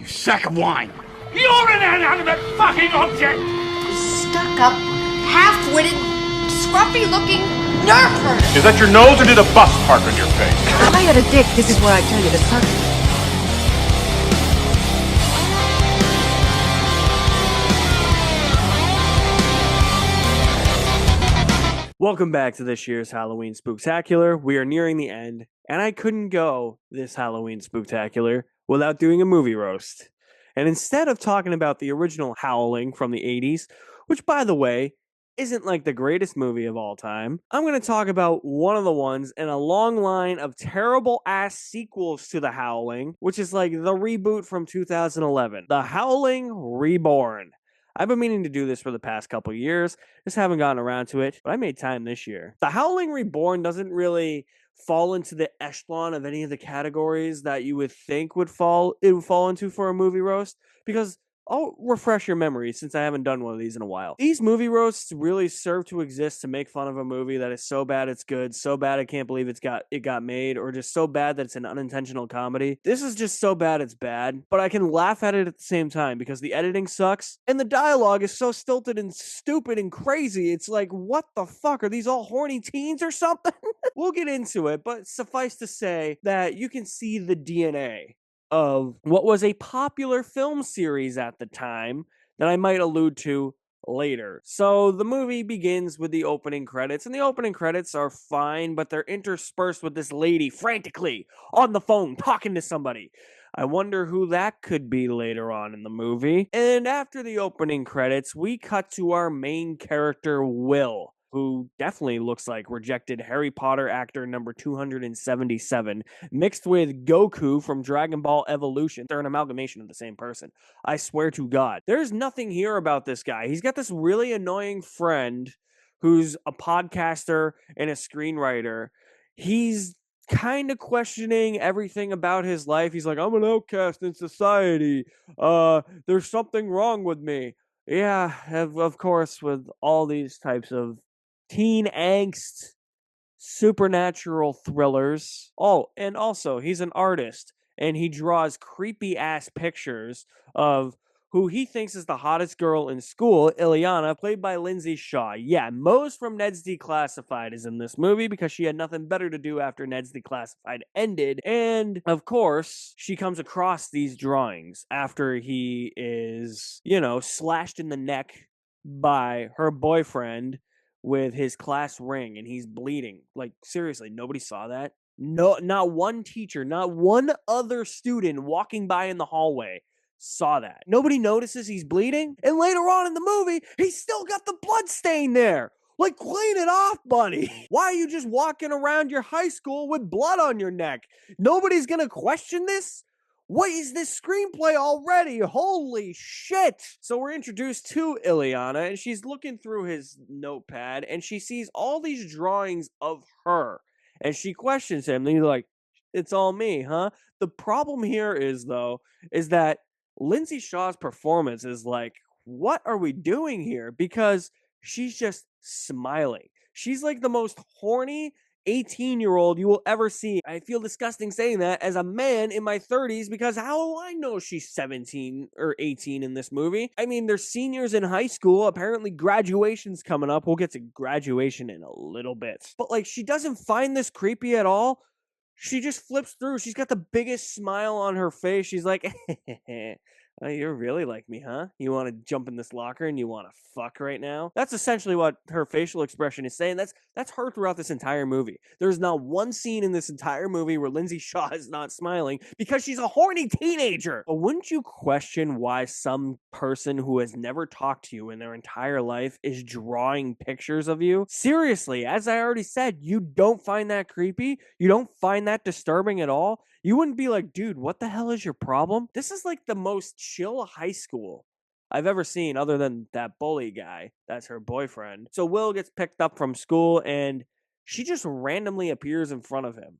You sack of wine. You're an inanimate fucking object! Stuck-up, half-witted, scruffy-looking nerve herder. Is that your nose or did a bus park on your face? If I had a dick, this is where I tell you to suck it. Welcome back to this year's Halloween Spooktacular. We are nearing the end, and I couldn't go this Halloween Spooktacular without doing a movie roast. And instead of talking about the original Howling from the 80s, which, by the way, isn't like the greatest movie of all time, I'm going to talk about one of the ones in a long line of terrible-ass sequels to The Howling, which is like the reboot from 2011, The Howling Reborn. I've been meaning to do this for the past couple years, just haven't gotten around to it, but I made time this year. The Howling Reborn doesn't really fall into the echelon of any of the categories that you would think it would fall into for a movie roast, because I'll refresh your memory since I haven't done one of these in a while. These movie roasts really serve to exist to make fun of a movie that is so bad it's good, so bad I can't believe it got made, or just so bad that it's an unintentional comedy. This is just so bad it's bad, but I can laugh at it at the same time because the editing sucks and the dialogue is so stilted and stupid and crazy. It's like, what the fuck? Are these all horny teens or something? We'll get into it, but suffice to say that you can see the DNA of what was a popular film series at the time that I might allude to later. So the movie begins with the opening credits, and the opening credits are fine, but they're interspersed with this lady frantically on the phone talking to somebody. I wonder who that could be later on in the movie. And after the opening credits, we cut to our main character, Will, who definitely looks like rejected Harry Potter actor number 277, mixed with Goku from Dragon Ball Evolution. They're an amalgamation of the same person. I swear to God. There's nothing here about this guy. He's got this really annoying friend who's a podcaster and a screenwriter. He's kind of questioning everything about his life. He's like, I'm an outcast in society. There's something wrong with me. Yeah, of course, with all these types of teen angst, supernatural thrillers. Oh, and also, he's an artist, and he draws creepy-ass pictures of who he thinks is the hottest girl in school, Ileana, played by Lindsay Shaw. Yeah, Mose from Ned's Declassified is in this movie because she had nothing better to do after Ned's Declassified ended. And, of course, she comes across these drawings after he is, slashed in the neck by her boyfriend with his class ring, and he's bleeding. Like, seriously, nobody saw that? No, not one teacher, not one other student walking by in the hallway saw that. Nobody notices he's bleeding, and later on in the movie, he's still got the blood stain there. Like, clean it off, buddy. Why are you just walking around your high school with blood on your neck? Nobody's gonna question this? What is this screenplay already? Holy shit! So we're introduced to Ileana, and she's looking through his notepad, and she sees all these drawings of her. And she questions him, and he's like, it's all me, huh? The problem here is that Lindsay Shaw's performance is like, what are we doing here? Because she's just smiling. She's like the most horny 18-year-old you will ever see. I feel disgusting saying that as a man in my 30s because how do I know she's 17 or 18 in this movie? I mean, they're seniors in high school. Apparently graduation's coming up. We'll get to graduation in a little bit. But like, she doesn't find this creepy at all. She just flips through. She's got the biggest smile on her face. She's like, oh, you're really like me, huh? You want to jump in this locker and you want to fuck right now? That's essentially what her facial expression is saying. That's her throughout this entire movie. There's not one scene in this entire movie where Lindsay Shaw is not smiling because she's a horny teenager. But wouldn't you question why some person who has never talked to you in their entire life is drawing pictures of you? Seriously, as I already said, you don't find that creepy? You don't find that disturbing at all? You wouldn't be like, dude, what the hell is your problem? This is like the most chill high school I've ever seen other than that bully guy. That's her boyfriend. So Will gets picked up from school and she just randomly appears in front of him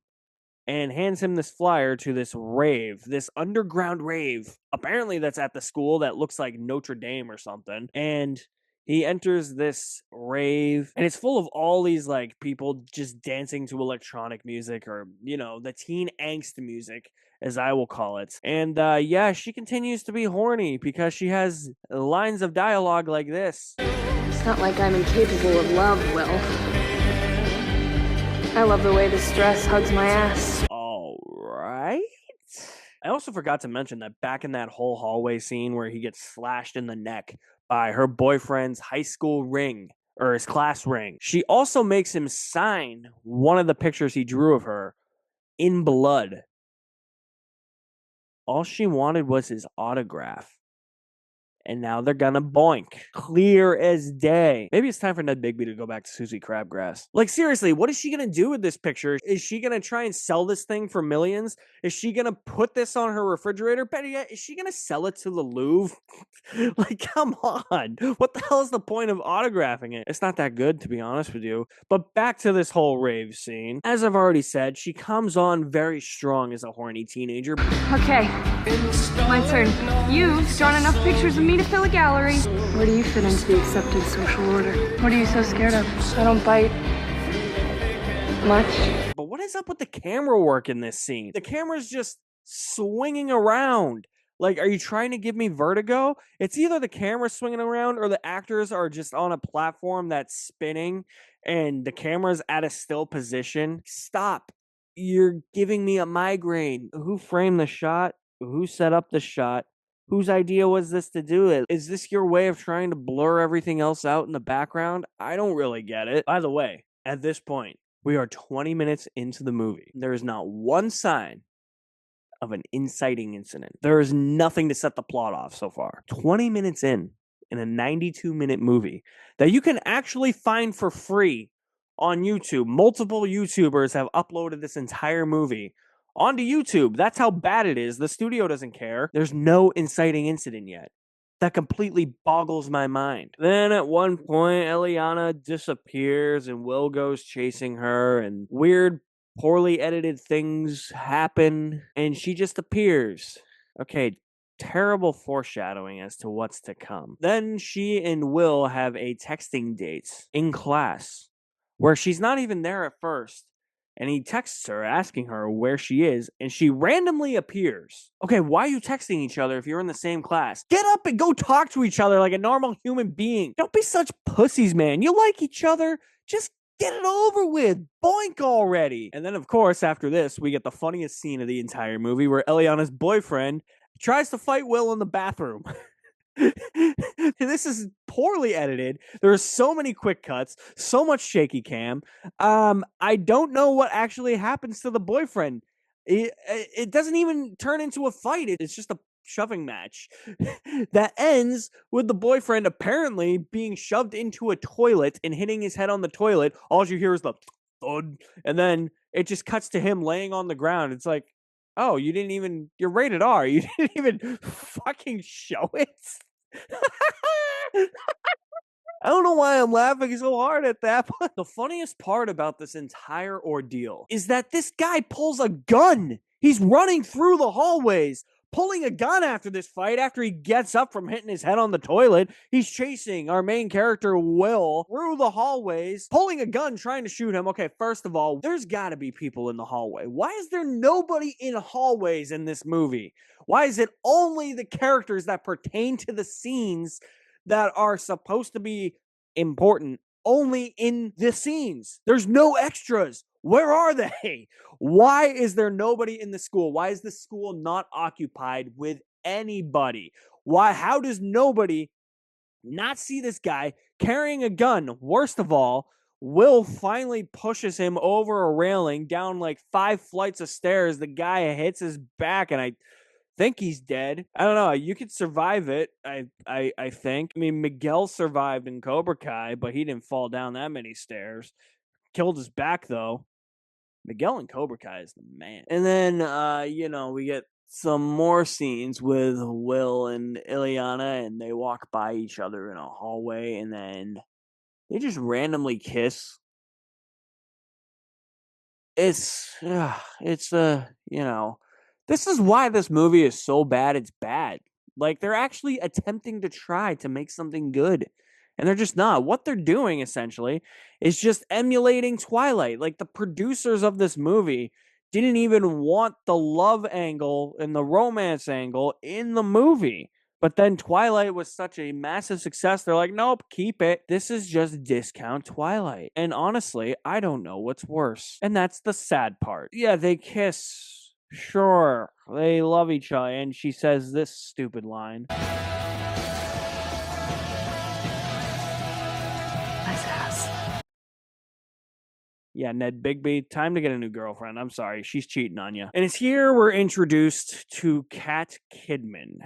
and hands him this flyer to this rave, this underground rave. Apparently that's at the school that looks like Notre Dame or something. And He enters this rave, and it's full of all these like people just dancing to electronic music, or the teen angst music, as I will call it. And yeah, she continues to be horny because she has lines of dialogue like this. It's not like I'm incapable of love, Will. I love the way this dress hugs my ass. All right. I also forgot to mention that back in that whole hallway scene where he gets slashed in the neck by her boyfriend's high school ring, or his class ring, she also makes him sign one of the pictures he drew of her in blood. All she wanted was his autograph. And now they're gonna boink. Clear as day. Maybe it's time for Ned Bigby to go back to Susie Crabgrass. Like, seriously, what is she gonna do with this picture? Is she gonna try and sell this thing for millions? Is she gonna put this on her refrigerator? Better yet, is she gonna sell it to the Louvre? Like, come on. What the hell is the point of autographing it? It's not that good, to be honest with you. But back to this whole rave scene. As I've already said, she comes on very strong as a horny teenager. Okay, my turn. You've drawn enough pictures of me to fill a gallery. Where do you fit into the accepted social order? What are you so scared of? I don't bite much. But what is up with the camera work in this scene? The camera's just swinging around. Like, are you trying to give me vertigo? It's either the camera swinging around or the actors are just on a platform that's spinning and the camera's at a still position. Stop. You're giving me a migraine. Who framed the shot? Who set up the shot? Whose idea was this to do it? Is this your way of trying to blur everything else out in the background? I don't really get it. By the way, at this point, we are 20 minutes into the movie. There is not one sign of an inciting incident. There is nothing to set the plot off so far. 20 minutes in a 92-minute movie that you can actually find for free on YouTube. Multiple YouTubers have uploaded this entire movie onto YouTube. That's how bad it is. The studio doesn't care. There's no inciting incident yet. That completely boggles my mind. Then at one point, Eliana disappears and Will goes chasing her, and weird, poorly edited things happen, and she just appears. Okay, terrible foreshadowing as to what's to come. Then she and Will have a texting date in class where she's not even there at first. And he texts her asking her where she is, and she randomly appears. Okay, why are you texting each other if you're in the same class? Get up and go talk to each other like a normal human being. Don't be such pussies, man. You like each other. Just get it over with. Boink already. And then, of course, after this, we get the funniest scene of the entire movie where Eliana's boyfriend tries to fight Will in the bathroom. This is poorly edited. There are so many quick cuts, so much shaky cam. I don't know what actually happens to the boyfriend. It doesn't even turn into a fight. It's just a shoving match that ends with the boyfriend apparently being shoved into a toilet and hitting his head on the toilet. All you hear is the thud, and then it just cuts to him laying on the ground. It's like, oh, you're rated R. You didn't even fucking show it. I don't know why I'm laughing so hard at that, but the funniest part about this entire ordeal is that this guy pulls a gun. He's running through the hallways, pulling a gun after this fight, after he gets up from hitting his head on the toilet. He's chasing our main character, Will, through the hallways, pulling a gun, trying to shoot him. Okay, first of all, there's gotta be people in the hallway. Why is there nobody in hallways in this movie? Why is it only the characters that pertain to the scenes that are supposed to be important only in the scenes? There's no extras. Where are they? Why is there nobody in the school? Why is the school not occupied with anybody? How does nobody not see this guy carrying a gun? Worst of all, Will finally pushes him over a railing down like 5 flights of stairs. The guy hits his back, and I think he's dead. I don't know. You could survive it. I think. I mean, Miguel survived in Cobra Kai, but he didn't fall down that many stairs. Killed his back though. Miguel in Cobra Kai is the man. And then we get some more scenes with Will and Ileana, and they walk by each other in a hallway, and then they just randomly kiss. This is why this movie is so bad. It's bad. Like, they're actually attempting to try to make something good. And they're just not. What they're doing, essentially, is just emulating Twilight. Like, the producers of this movie didn't even want the love angle and the romance angle in the movie. But then Twilight was such a massive success, they're like, nope, keep it. This is just discount Twilight. And honestly, I don't know what's worse. And that's the sad part. Yeah, they kiss. Sure, they love each other. And she says this stupid line. Nice ass. Yeah, Ned Bigby, time to get a new girlfriend. I'm sorry, she's cheating on you. And it's here we're introduced to Kat Kidman,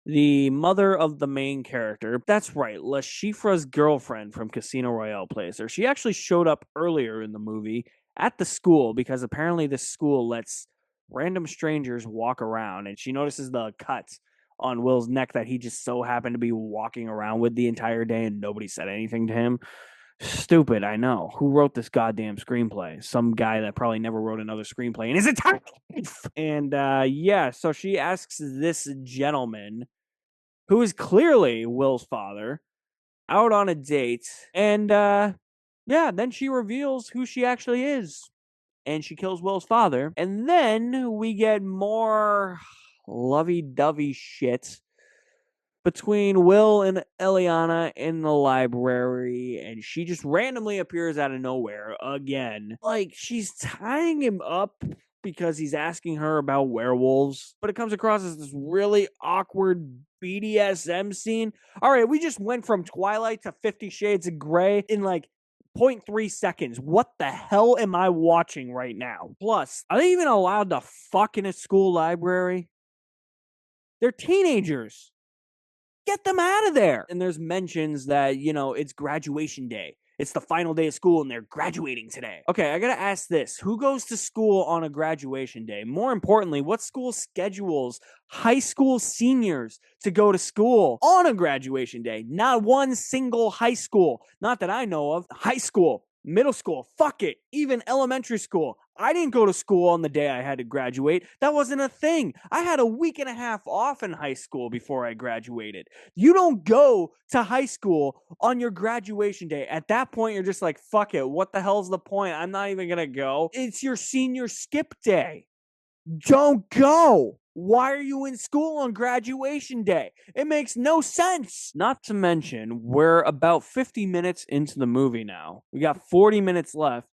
the mother of the main character. That's right, La Schifra's girlfriend from Casino Royale plays her. She actually showed up earlier in the movie at the school because apparently this school lets random strangers walk around, and she notices the cuts on Will's neck that he just so happened to be walking around with the entire day and nobody said anything to him. Stupid, I know. Who wrote this goddamn screenplay? Some guy that probably never wrote another screenplay in his entire life. And yeah, so she asks this gentleman, who is clearly Will's father, out on a date. And yeah, then she reveals who she actually is. And she kills Will's father. And then we get more lovey-dovey shit between Will and Eliana in the library, and she just randomly appears out of nowhere again. Like, she's tying him up because he's asking her about werewolves, but it comes across as this really awkward BDSM scene. All right, we just went from Twilight to 50 Shades of Grey in like 0.3 seconds. What the hell am I watching right now? Plus, are they even allowed to fuck in a school library? They're teenagers. Get them out of there. And there's mentions that, it's graduation day. It's the final day of school and they're graduating today. Okay, I gotta ask this. Who goes to school on a graduation day? More importantly, what school schedules high school seniors to go to school on a graduation day? Not one single high school. Not that I know of. High school, middle school, fuck it, even elementary school. I didn't go to school on the day I had to graduate. That wasn't a thing. I had a week and a half off in high school before I graduated. You don't go to high school on your graduation day. At that point, you're just like, fuck it. What the hell's the point? I'm not even going to go. It's your senior skip day. Don't go. Why are you in school on graduation day? It makes no sense. Not to mention, we're about 50 minutes into the movie now. We got 40 minutes left.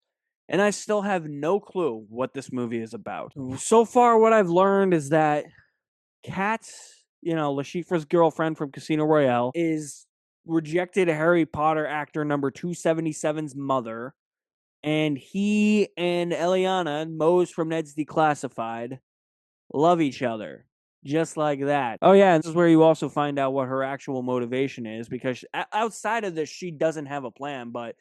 And I still have no clue what this movie is about. So far, what I've learned is that Kat, La Schifra's girlfriend from Casino Royale, is rejected Harry Potter actor number 277's mother. And he and Eliana, Mose from Ned's Declassified, love each other. Just like that. Oh yeah, and this is where you also find out what her actual motivation is, because outside of this, she doesn't have a plan, but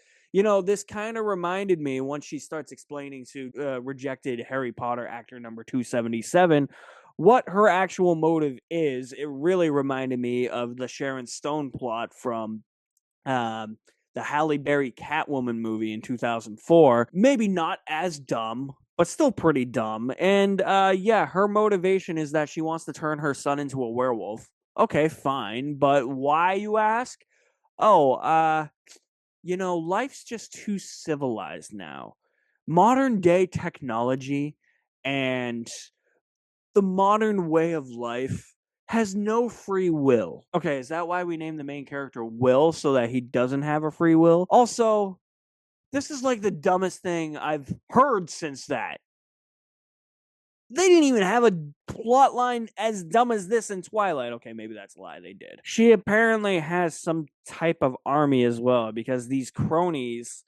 this kind of reminded me once she starts explaining to rejected Harry Potter actor number 277 what her actual motive is. It really reminded me of the Sharon Stone plot from the Halle Berry Catwoman movie in 2004. Maybe not as dumb, but still pretty dumb. And yeah, her motivation is that she wants to turn her son into a werewolf. Okay, fine, but why, you ask? Oh, life's just too civilized now. Modern day technology and the modern way of life has no free will. Okay, is that why we named the main character Will, so that he doesn't have a free will? Also, this is like the dumbest thing I've heard since that. They didn't even have a plot line as dumb as this in Twilight. Okay, maybe that's a lie, they did. She apparently has some type of army as well, because these cronies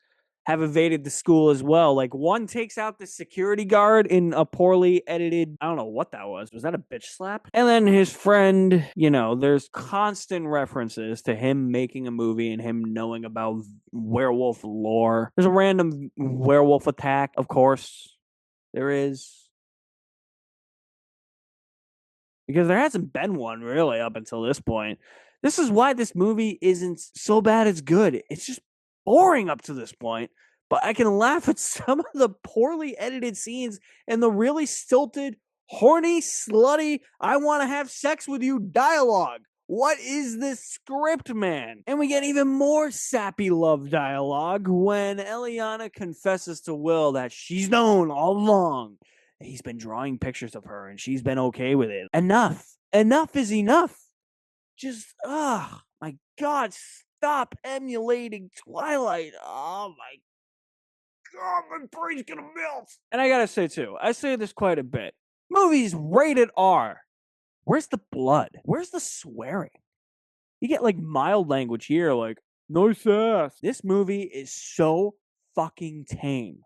have evaded the school as well. Like, one takes out the security guard in a poorly edited, I don't know what that was. Was that a bitch slap? And then his friend, there's constant references to him making a movie and him knowing about werewolf lore. There's a random werewolf attack, of course. There is. Because there hasn't been one really up until this point. This is why this movie isn't so bad it's good. It's just boring up to this point. But I can laugh at some of the poorly edited scenes and the really stilted, horny, slutty, I want to have sex with you dialogue. What is this script, man? And we get even more sappy love dialogue when Eliana confesses to Will that she's known all along that he's been drawing pictures of her and she's been okay with it. Enough. Enough is enough. Just, my God, stop emulating Twilight. Oh my God, my brain's gonna melt. And I gotta say, too, I say this quite a bit. Movies rated R. Where's the blood? Where's the swearing? You get like mild language here, like, nice ass. This movie is so fucking tame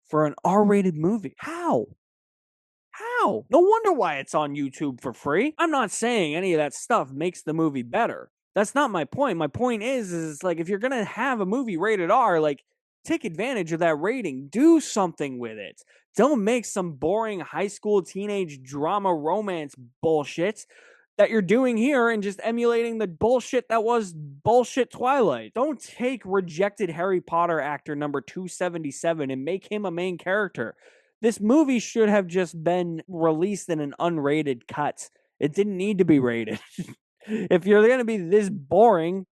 for an R-rated movie. How? How? No wonder why it's on YouTube for free. I'm not saying any of that stuff makes the movie better. That's not my point. My point is like, if you're gonna have a movie rated R, like, take advantage of that rating. Do something with it. Don't make some boring high school teenage drama romance bullshit that you're doing here and just emulating the bullshit that was bullshit Twilight. Don't take rejected Harry Potter actor number 277 and make him a main character. This movie should have just been released in an unrated cut. It didn't need to be rated. If you're going to be this boring,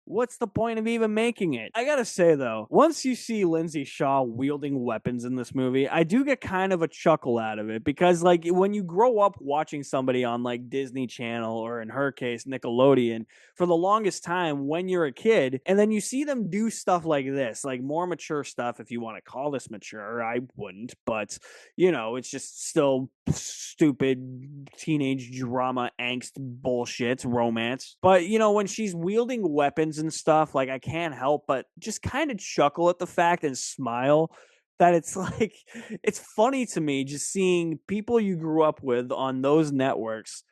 what's the point of even making it? I gotta say, though, once you see Lindsay Shaw wielding weapons in this movie, I do get kind of a chuckle out of it because, like, when you grow up watching somebody on, like, Disney Channel or, in her case, Nickelodeon, for the longest time when you're a kid, and then you see them do stuff like this, like more mature stuff, if you want to call this mature. I wouldn't, but, you know, it's just still stupid teenage drama, angst, bullshit, romance. But, you know, when she's wielding weapons and stuff, like, I can't help but just kind of chuckle at the fact and smile that it's like, it's funny to me just seeing people you grew up with on those networks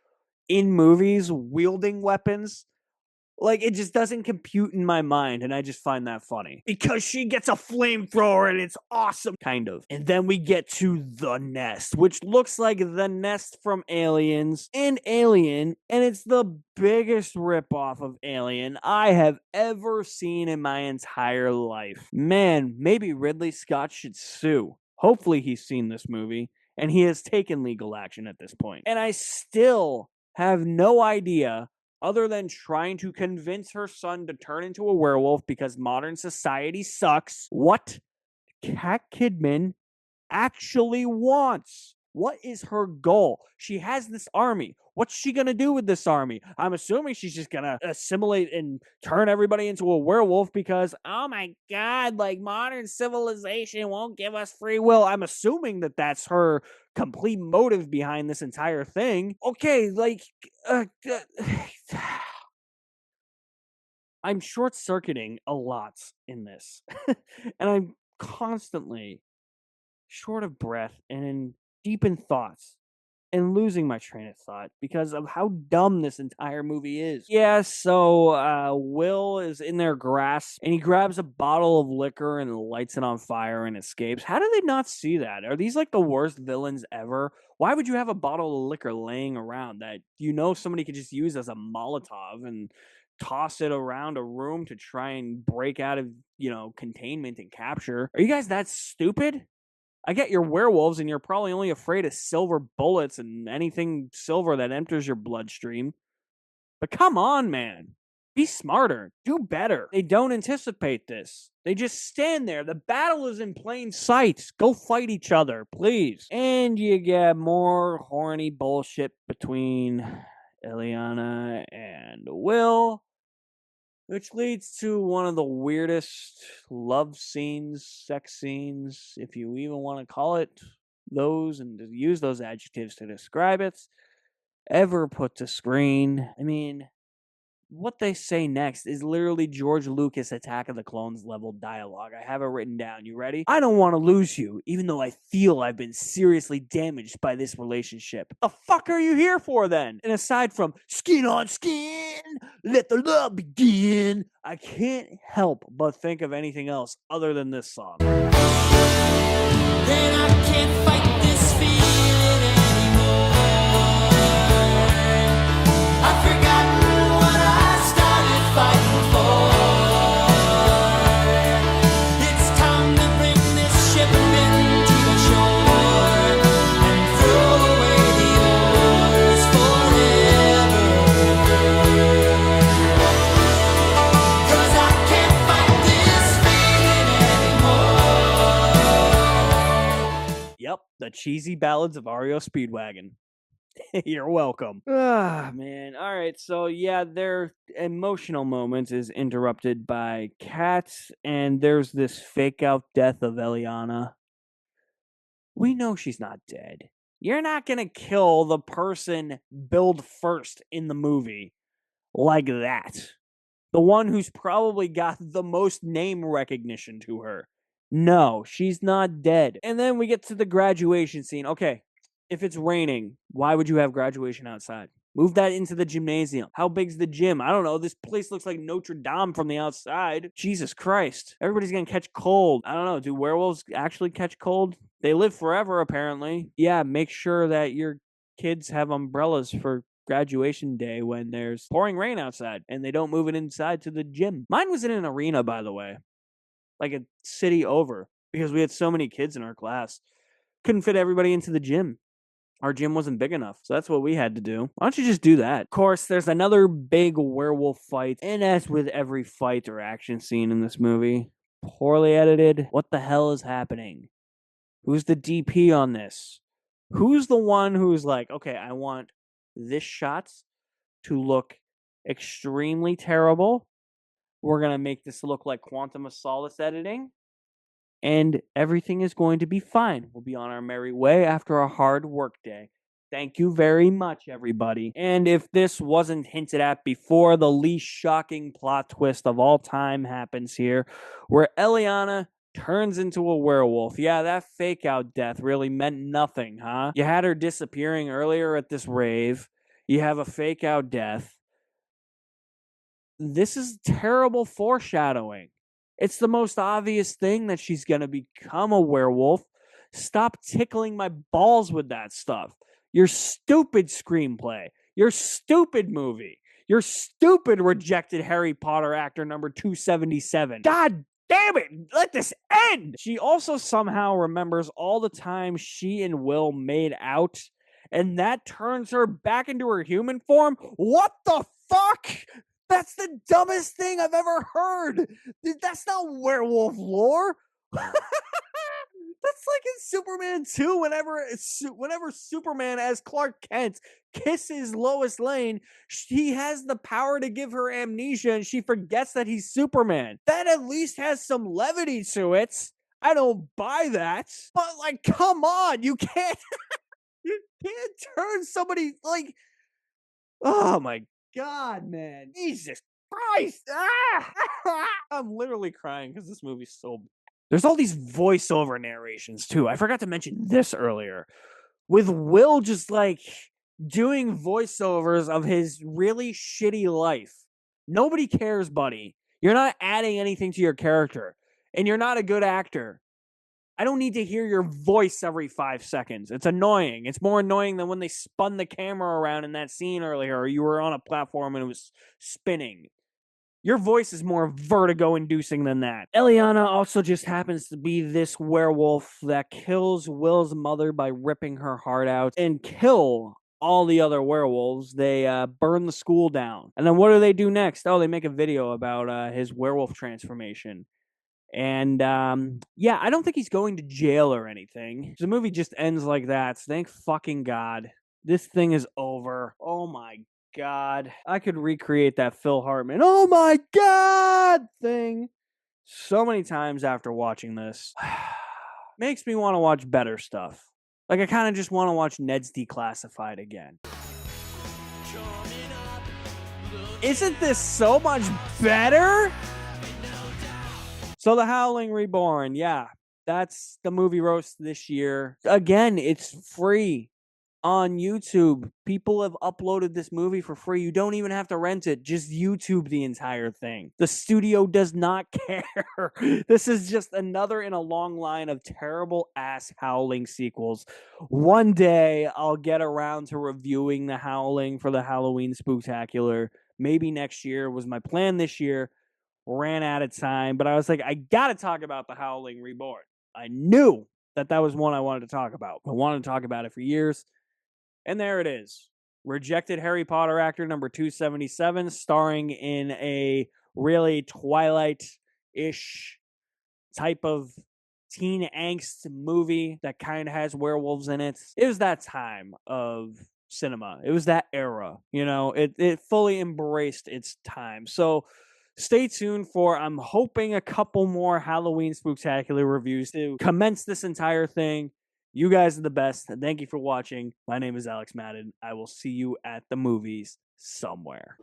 in movies wielding weapons. Like, it just doesn't compute in my mind, and I just find that funny. Because she gets a flamethrower, and it's awesome, kind of. And then we get to The Nest, which looks like The Nest from Aliens and Alien, and it's the biggest ripoff of Alien I have ever seen in my entire life. Man, maybe Ridley Scott should sue. Hopefully he's seen this movie, and he has taken legal action at this point. And I still have no idea, other than trying to convince her son to turn into a werewolf because modern society sucks, what Kat Kidman actually wants. What is her goal? She has this army. What's she gonna do with this army? I'm assuming she's just gonna assimilate and turn everybody into a werewolf because, oh my God, like, modern civilization won't give us free will. I'm assuming that that's her complete motive behind this entire thing. Okay, like, I'm short-circuiting a lot in this. And I'm constantly short of breath and deep in thoughts and losing my train of thought because of how dumb this entire movie is. Yeah, so Will is in their grasp and he grabs a bottle of liquor and lights it on fire and escapes. How do they not see that? Are these like the worst villains ever? Why would you have a bottle of liquor laying around that you know somebody could just use as a Molotov and toss it around a room to try and break out of, you know, containment and capture? Are you guys that stupid? I get you're werewolves and you're probably only afraid of silver bullets and anything silver that enters your bloodstream. But come on, man. Be smarter. Do better. They don't anticipate this. They just stand there. The battle is in plain sight. Go fight each other, please. And you get more horny bullshit between Eliana and Will, which leads to one of the weirdest love scenes, sex scenes, if you even want to call it those and to use those adjectives to describe it, ever put to screen. I mean, what they say next is literally George Lucas Attack of the Clones level dialogue. I have it written down. You ready? I don't want to lose you, even though I feel I've been seriously damaged by this relationship. The fuck are you here for then? And aside from skin on skin, let the love begin, I can't help but think of anything else other than this song. Then I can't fight this feeling anymore. I've forgotten what I started fighting for. It's time to bring this ship into the shore and throw away the oars forever. cheesy ballads of REO Speedwagon. You're welcome. Ah, man. All right. So, yeah, their emotional moments is interrupted by cats, and there's this fake out death of Eliana. We know she's not dead. You're not going to kill the person billed first in the movie like that. The one who's probably got the most name recognition to her. No, she's not dead. And then we get to the graduation scene. Okay, if it's raining, why would you have graduation outside? Move that into the gymnasium. How big's the gym? I don't know. This place looks like Notre Dame from the outside. Jesus Christ. Everybody's gonna catch cold. I don't know. Do werewolves actually catch cold? They live forever, apparently. Yeah, make sure that your kids have umbrellas for graduation day when there's pouring rain outside and they don't move it inside to the gym. Mine was in an arena, by the way, like a city over, because we had so many kids in our class. Couldn't fit everybody into the gym. Our gym wasn't big enough, so that's what we had to do. Why don't you just do that? Of course, there's another big werewolf fight, and as with every fight or action scene in this movie, poorly edited. What the hell is happening? Who's the DP on this? Who's the one who's like, okay, I want this shot to look extremely terrible. We're going to make this look like Quantum of Solace editing, and everything is going to be fine. We'll be on our merry way after a hard work day. Thank you very much, everybody. And if this wasn't hinted at before, the least shocking plot twist of all time happens here, where Eliana turns into a werewolf. Yeah, that fake out death really meant nothing, huh? You had her disappearing earlier at this rave. You have a fake out death. This is terrible foreshadowing. It's the most obvious thing that she's going to become a werewolf. Stop tickling my balls with that stuff. Your stupid screenplay. Your stupid movie. Your stupid rejected Harry Potter actor number 277. God damn it! Let this end! She also somehow remembers all the time she and Will made out, and that turns her back into her human form? What the fuck? That's the dumbest thing I've ever heard. That's not werewolf lore. That's like in Superman 2, whenever Superman as Clark Kent kisses Lois Lane, he has the power to give her amnesia and she forgets that he's Superman. That at least has some levity to it. I don't buy that. But like, come on, you can't you can't turn somebody like, oh my God, man. Jesus Christ. I'm literally crying because this movie's so... There's all these voiceover narrations, too. I forgot to mention this earlier. With Will just, like, doing voiceovers of his really shitty life. Nobody cares, buddy. You're not adding anything to your character. And you're not a good actor. I don't need to hear your voice every 5 seconds. It's annoying. It's more annoying than when they spun the camera around in that scene earlier, or you were on a platform and it was spinning. Your voice is more vertigo-inducing than that. Eliana also just happens to be this werewolf that kills Will's mother by ripping her heart out and kill all the other werewolves. They burn the school down. And then what do they do next? Oh, they make a video about his werewolf transformation. And, yeah, I don't think he's going to jail or anything. The movie just ends like that. Thank fucking God. This thing is over. Oh my God. I could recreate that Phil Hartman, oh my God thing so many times after watching this. Makes me want to watch better stuff. Like, I kind of just want to watch Ned's Declassified again. Isn't this so much better? So the Howling Reborn, yeah, that's the movie roast this year. Again, it's free on YouTube. People have uploaded this movie for free. You don't even have to rent it. Just YouTube the entire thing. The studio does not care. This is just another in a long line of terrible ass Howling sequels. One day I'll get around to reviewing the Howling for the Halloween Spooktacular. Maybe next year was my plan this year. Ran out of time, but I was like, I gotta talk about the Howling Reborn. I knew that was one I wanted to talk about. I wanted to talk about it for years. And there it is. Rejected Harry Potter actor number 277, starring in a really Twilight-ish type of teen angst movie that kind of has werewolves in it. It was that time of cinema. It was that era, you know, it fully embraced its time. So stay tuned for, I'm hoping, a couple more Halloween Spooktacular reviews to commence this entire thing. You guys are the best. And thank you for watching. My name is Alex Madden. I will see you at the movies somewhere.